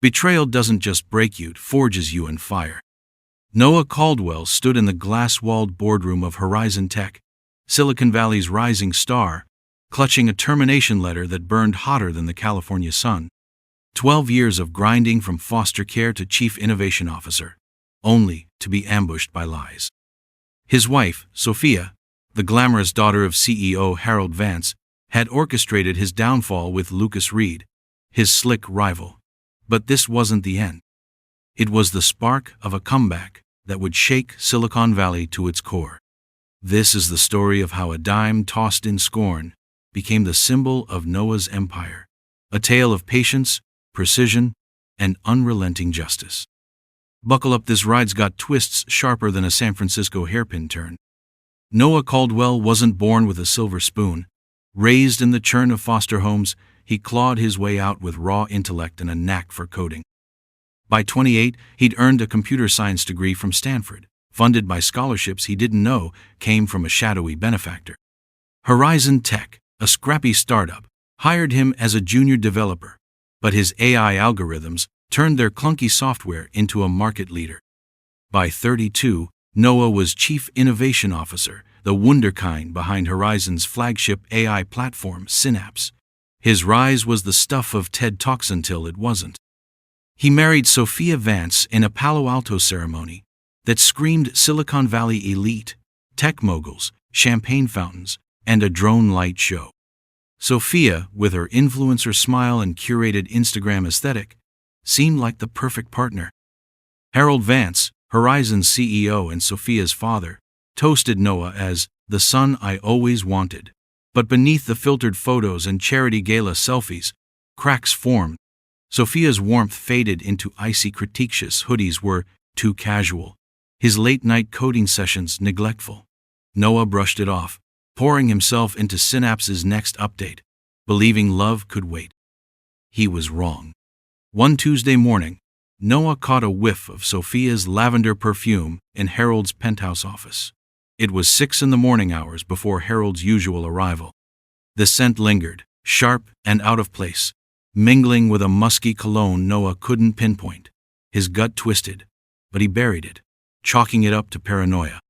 Betrayal doesn't just break you, it forges you in fire. Noah Caldwell stood in the glass-walled boardroom of Horizon Tech, Silicon Valley's rising star, clutching a termination letter that burned hotter than the California sun. 12 years of grinding from foster care to chief innovation officer, only to be ambushed by lies. His wife, Sophia, the glamorous daughter of CEO Harold Vance, had orchestrated his downfall with Lucas Reed, his slick rival. But this wasn't the end. It was the spark of a comeback that would shake Silicon Valley to its core. This is the story of how a dime tossed in scorn became the symbol of Noah's empire, a tale of patience, precision, and unrelenting justice. Buckle up, this ride's got twists sharper than a San Francisco hairpin turn. Noah Caldwell wasn't born with a silver spoon. Raised in the churn of foster homes, he clawed his way out with raw intellect and a knack for coding. By 28, he'd earned a computer science degree from Stanford, funded by scholarships he didn't know came from a shadowy benefactor. Horizon Tech, a scrappy startup, hired him as a junior developer, but his AI algorithms turned their clunky software into a market leader. By 32, Noah was Chief Innovation Officer, the wunderkind behind Horizon's flagship AI platform, Synapse. His rise was the stuff of TED Talks until it wasn't. He married Sophia Vance in a Palo Alto ceremony that screamed Silicon Valley elite, tech moguls, champagne fountains, and a drone light show. Sophia, with her influencer smile and curated Instagram aesthetic, seemed like the perfect partner. Harold Vance, Horizon's CEO and Sophia's father, toasted Noah as the son I always wanted. But beneath the filtered photos and charity gala selfies, cracks formed. Sophia's warmth faded into icy critiques. His hoodies were too casual, his late-night coding sessions neglectful. Noah brushed it off, pouring himself into Synapse's next update, believing love could wait. He was wrong. One Tuesday morning, Noah caught a whiff of Sophia's lavender perfume in Harold's penthouse office. It was 6 in the morning hours before Harold's usual arrival. The scent lingered, sharp and out of place, mingling with a musky cologne Noah couldn't pinpoint. His gut twisted, but he buried it, chalking it up to paranoia.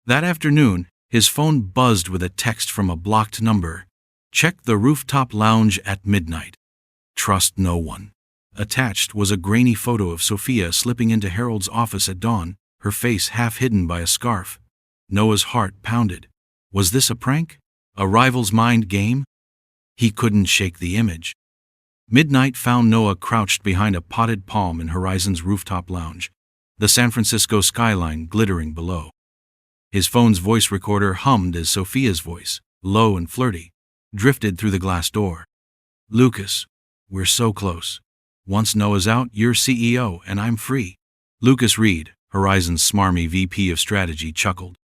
That afternoon, his phone buzzed with a text from a blocked number. Check the rooftop lounge at midnight. Trust no one. Attached was a grainy photo of Sophia slipping into Harold's office at dawn, her face half hidden by a scarf. Noah's heart pounded. Was this a prank? A rival's mind game? He couldn't shake the image. Midnight found Noah crouched behind a potted palm in Horizon's rooftop lounge, the San Francisco skyline glittering below. His phone's voice recorder hummed as Sophia's voice, low and flirty, drifted through the glass door. Lucas, we're so close. Once Noah's out, you're CEO and I'm free. Lucas Reed, Horizon's smarmy VP of strategy, chuckled.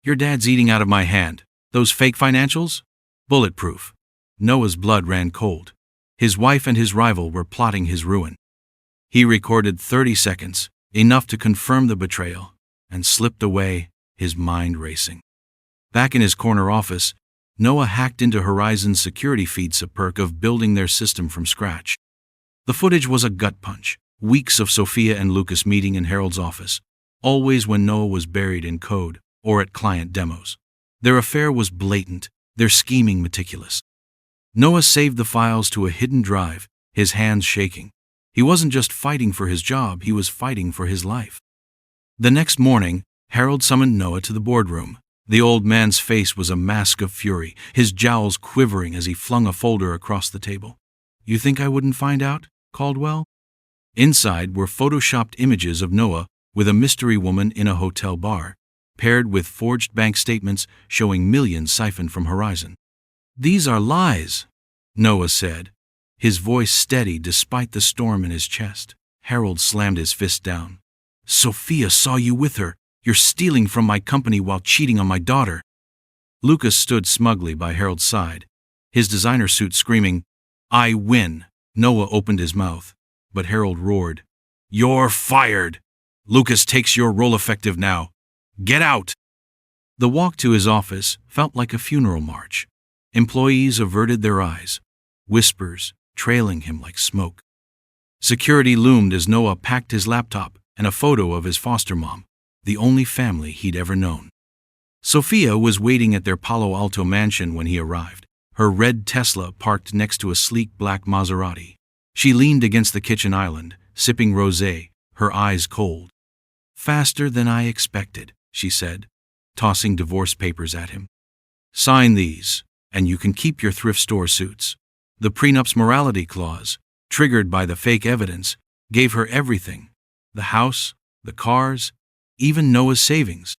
Your dad's eating out of my hand. Those fake financials? Bulletproof. Noah's blood ran cold. His wife and his rival were plotting his ruin. He recorded 30 seconds, enough to confirm the betrayal, and slipped away, his mind racing. Back in his corner office, Noah hacked into Horizon's security feeds, a perk of building their system from scratch. The footage was a gut punch. Weeks of Sophia and Lucas meeting in Harold's office, always when Noah was buried in code or at client demos. Their affair was blatant, their scheming meticulous. Noah saved the files to a hidden drive, his hands shaking. He wasn't just fighting for his job, he was fighting for his life. The next morning, Harold summoned Noah to the boardroom. The old man's face was a mask of fury, his jowls quivering as he flung a folder across the table. You think I wouldn't find out, Caldwell? Inside were photoshopped images of Noah with a mystery woman in a hotel bar, paired with forged bank statements showing millions siphoned from Horizon. These are lies, Noah said, his voice steady despite the storm in his chest. Harold slammed his fist down. Sophia saw you with her. You're stealing from my company while cheating on my daughter. Lucas stood smugly by Harold's side, his designer suit screaming, I win. Noah opened his mouth, but Harold roared, You're fired. Lucas takes your role effective now. Get out! The walk to his office felt like a funeral march. Employees averted their eyes, whispers trailing him like smoke. Security loomed as Noah packed his laptop and a photo of his foster mom, the only family he'd ever known. Sophia was waiting at their Palo Alto mansion when he arrived, her red Tesla parked next to a sleek black Maserati. She leaned against the kitchen island, sipping rosé, her eyes cold. "Faster than I expected," she said, tossing divorce papers at him. "Sign these, and you can keep your thrift store suits." The prenup's morality clause, triggered by the fake evidence, gave her everything: the house, the cars, even Noah's savings.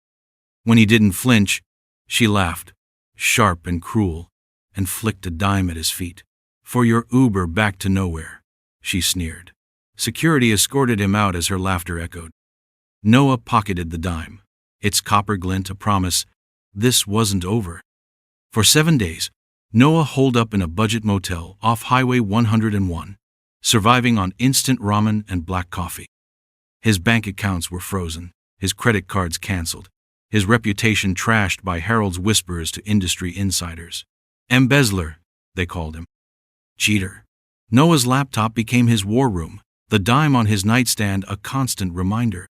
When he didn't flinch, she laughed, sharp and cruel, and flicked a dime at his feet. "For your Uber back to nowhere," she sneered. Security escorted him out as her laughter echoed. Noah pocketed the dime, its copper glint a promise this wasn't over. For 7 days, Noah holed up in a budget motel off Highway 101, surviving on instant ramen and black coffee. His bank accounts were frozen, his credit cards canceled, his reputation trashed by Harold's whispers to industry insiders. Embezzler, they called him. Cheater. Noah's laptop became his war room, the dime on his nightstand a constant reminder.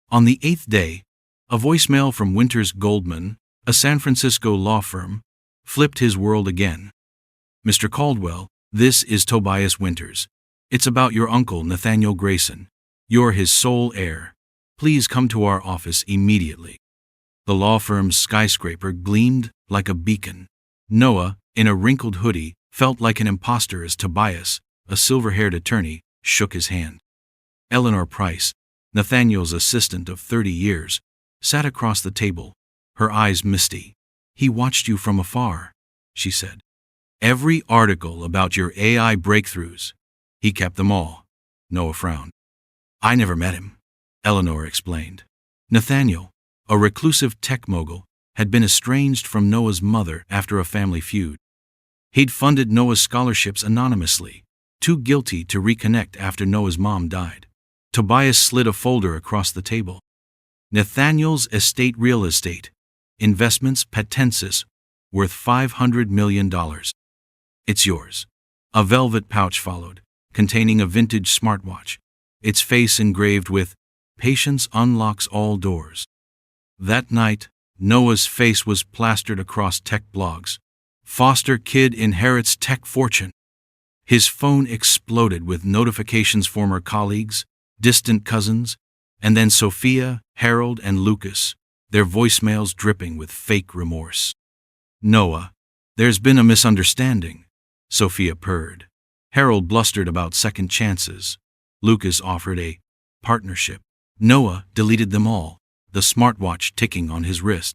On the 8th day, a voicemail from Winters Goldman, a San Francisco law firm, flipped his world again. "Mr. Caldwell, this is Tobias Winters. It's about your uncle, Nathaniel Grayson. You're his sole heir. Please come to our office immediately." The law firm's skyscraper gleamed like a beacon. Noah, in a wrinkled hoodie, felt like an imposter as Tobias, a silver-haired attorney, shook his hand. Eleanor Price, Nathaniel's assistant of 30 years, sat across the table, her eyes misty. "He watched you from afar," she said. "Every article about your AI breakthroughs. He kept them all." Noah frowned. "I never met him," Eleanor explained. Nathaniel, a reclusive tech mogul, had been estranged from Noah's mother after a family feud. He'd funded Noah's scholarships anonymously, too guilty to reconnect after Noah's mom died. Tobias slid a folder across the table. "Nathaniel's estate real estate. Investments Patensis, worth $500 million. It's yours." A velvet pouch followed, containing a vintage smartwatch, its face engraved with "Patience unlocks all doors." That night, Noah's face was plastered across tech blogs. "Foster kid inherits tech fortune." His phone exploded with notifications from former colleagues, distant cousins, and then Sophia, Harold, and Lucas, their voicemails dripping with fake remorse. "Noah, there's been a misunderstanding," Sophia purred. Harold blustered about second chances. Lucas offered a partnership. Noah deleted them all, the smartwatch ticking on his wrist.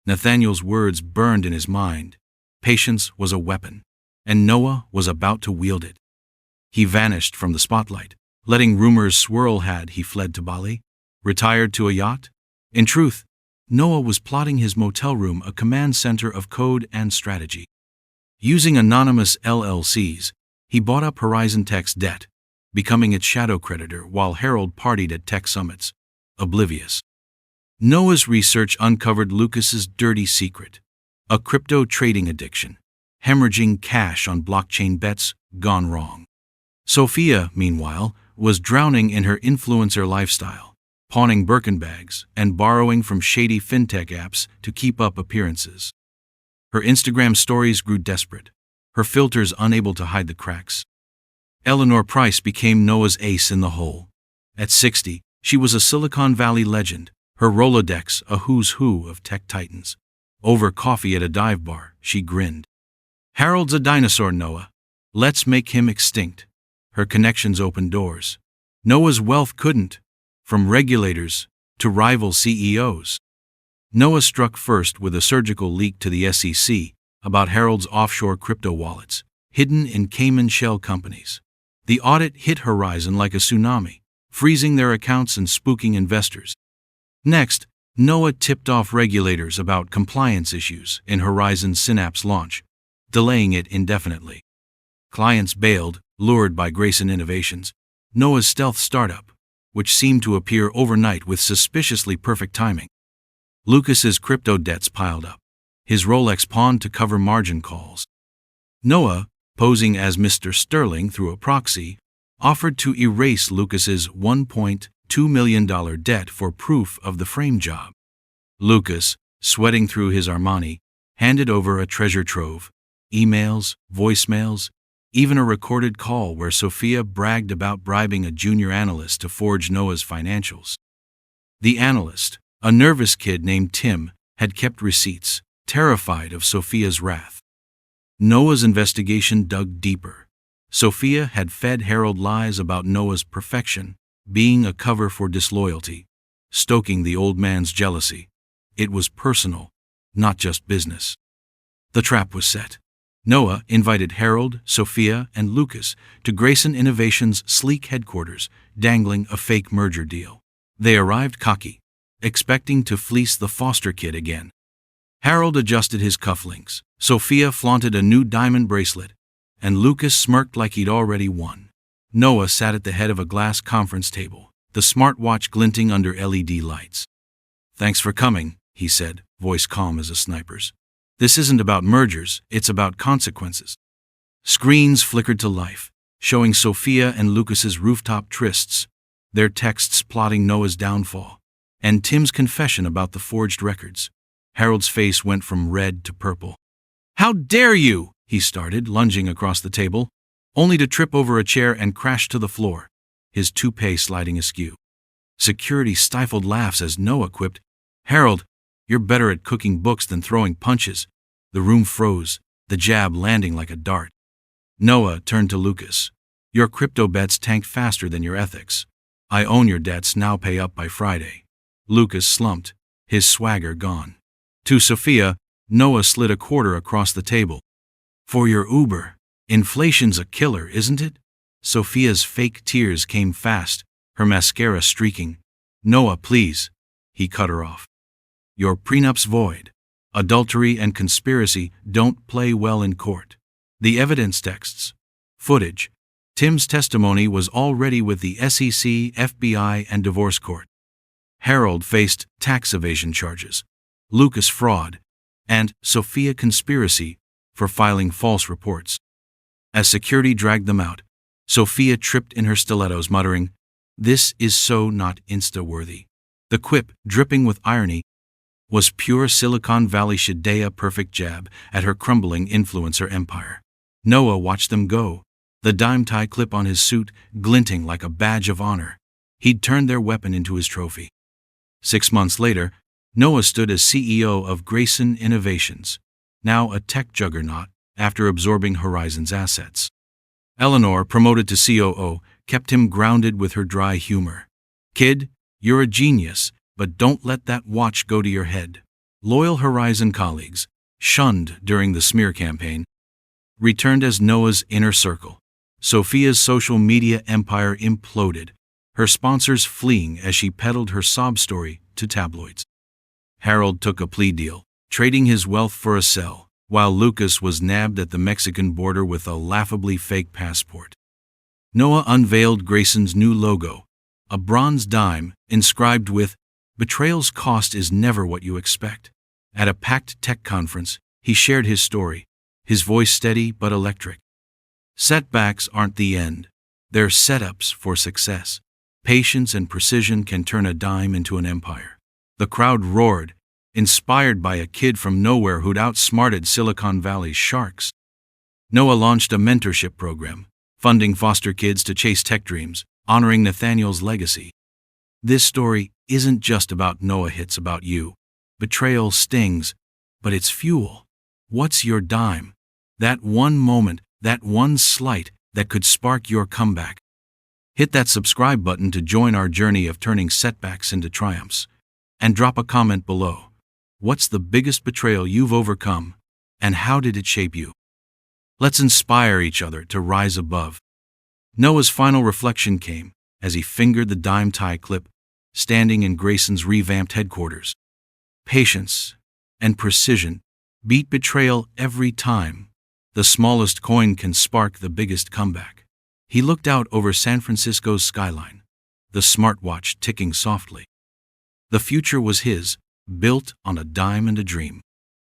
Nathaniel's words burned in his mind. Patience was a weapon, and Noah was about to wield it. He vanished from the spotlight, letting rumors swirl. Had he fled to Bali? Retired to a yacht? In truth, Noah was plotting his motel room a command center of code and strategy. Using anonymous LLCs, he bought up Horizon Tech's debt, becoming its shadow creditor while Harold partied at tech summits, oblivious. Noah's research uncovered Lucas's dirty secret: a crypto trading addiction, hemorrhaging cash on blockchain bets gone wrong. Sophia, meanwhile, was drowning in her influencer lifestyle, pawning Birkin bags and borrowing from shady fintech apps to keep up appearances. Her Instagram stories grew desperate, her filters unable to hide the cracks. Eleanor Price became Noah's ace in the hole. At 60, she was a Silicon Valley legend, her Rolodex a who's who of tech titans. Over coffee at a dive bar, she grinned. "Harold's a dinosaur, Noah. Let's make him extinct." Her connections opened doors. Noah's wealth couldn't, from regulators to rival CEOs. Noah struck first with a surgical leak to the SEC about Harold's offshore crypto wallets, hidden in Cayman shell companies. The audit hit Horizon like a tsunami, freezing their accounts and spooking investors. Next, Noah tipped off regulators about compliance issues in Horizon's Synapse launch, delaying it indefinitely. Clients bailed, lured by Grayson Innovations, Noah's stealth startup, which seemed to appear overnight with suspiciously perfect timing. Lucas's crypto debts piled up, his Rolex pawned to cover margin calls. Noah, posing as Mr. Sterling through a proxy, offered to erase Lucas's $1.2 million debt for proof of the frame job. Lucas, sweating through his Armani, handed over a treasure trove: emails, voicemails, even a recorded call where Sophia bragged about bribing a junior analyst to forge Noah's financials. The analyst, a nervous kid named Tim, had kept receipts, terrified of Sophia's wrath. Noah's investigation dug deeper. Sophia had fed Harold lies about Noah's perfection, being a cover for disloyalty, stoking the old man's jealousy. It was personal, not just business. The trap was set. Noah invited Harold, Sophia, and Lucas to Grayson Innovations' sleek headquarters, dangling a fake merger deal. They arrived cocky, expecting to fleece the foster kid again. Harold adjusted his cufflinks, Sophia flaunted a new diamond bracelet, and Lucas smirked like he'd already won. Noah sat at the head of a glass conference table, the smartwatch glinting under LED lights. "Thanks for coming," he said, voice calm as a sniper's. "This isn't about mergers, it's about consequences." Screens flickered to life, showing Sophia and Lucas's rooftop trysts, their texts plotting Noah's downfall, and Tim's confession about the forged records. Harold's face went from red to purple. "How dare you!" he started, lunging across the table, only to trip over a chair and crash to the floor, his toupee sliding askew. Security stifled laughs as Noah quipped, "Harold, you're better at cooking books than throwing punches." The room froze, the jab landing like a dart. Noah turned to Lucas. "Your crypto bets tanked faster than your ethics. I own your debts, now pay up by Friday." Lucas slumped, his swagger gone. To Sophia, Noah slid a quarter across the table. "For your Uber. Inflation's a killer, isn't it?" Sophia's fake tears came fast, her mascara streaking. "Noah, please." He cut her off. "Your prenup's void. Adultery and conspiracy don't play well in court." The evidence texts. Footage. Tim's testimony was already with the SEC, FBI, and divorce court. Harold faced tax evasion charges, Lucas fraud, and Sophia conspiracy for filing false reports. As security dragged them out, Sophia tripped in her stilettos, muttering, "This is so not Insta-worthy." The quip, dripping with irony, was pure Silicon Valley Shadea perfect jab at her crumbling influencer empire. Noah watched them go, the dime tie clip on his suit glinting like a badge of honor. He'd turned their weapon into his trophy. 6 months later, Noah stood as CEO of Grayson Innovations, now a tech juggernaut after absorbing Horizon's assets. Eleanor, promoted to COO, kept him grounded with her dry humor. "Kid, you're a genius, but don't let that watch go to your head." Loyal Horizon colleagues, shunned during the smear campaign, returned as Noah's inner circle. Sophia's social media empire imploded, her sponsors fleeing as she peddled her sob story to tabloids. Harold took a plea deal, trading his wealth for a cell, while Lucas was nabbed at the Mexican border with a laughably fake passport. Noah unveiled Grayson's new logo, a bronze dime inscribed with, "Betrayal's cost is never what you expect." At a packed tech conference, he shared his story, his voice steady but electric. Setbacks aren't the end. They're setups for success. Patience and precision can turn a dime into an empire. The crowd roared, inspired by a kid from nowhere who'd outsmarted Silicon Valley's sharks. Noah launched a mentorship program, funding foster kids to chase tech dreams, honoring Nathaniel's legacy. This story isn't just about Noah, it's about you. Betrayal stings, but it's fuel. What's your dime? That one moment, that one slight that could spark your comeback. Hit that subscribe button to join our journey of turning setbacks into triumphs. And drop a comment below. What's the biggest betrayal you've overcome, and how did it shape you? Let's inspire each other to rise above. Noah's final reflection came as he fingered the dime tie clip, standing in Grayson's revamped headquarters. Patience and precision beat betrayal every time. The smallest coin can spark the biggest comeback. He looked out over San Francisco's skyline, the smartwatch ticking softly. The future was his, built on a dime and a dream.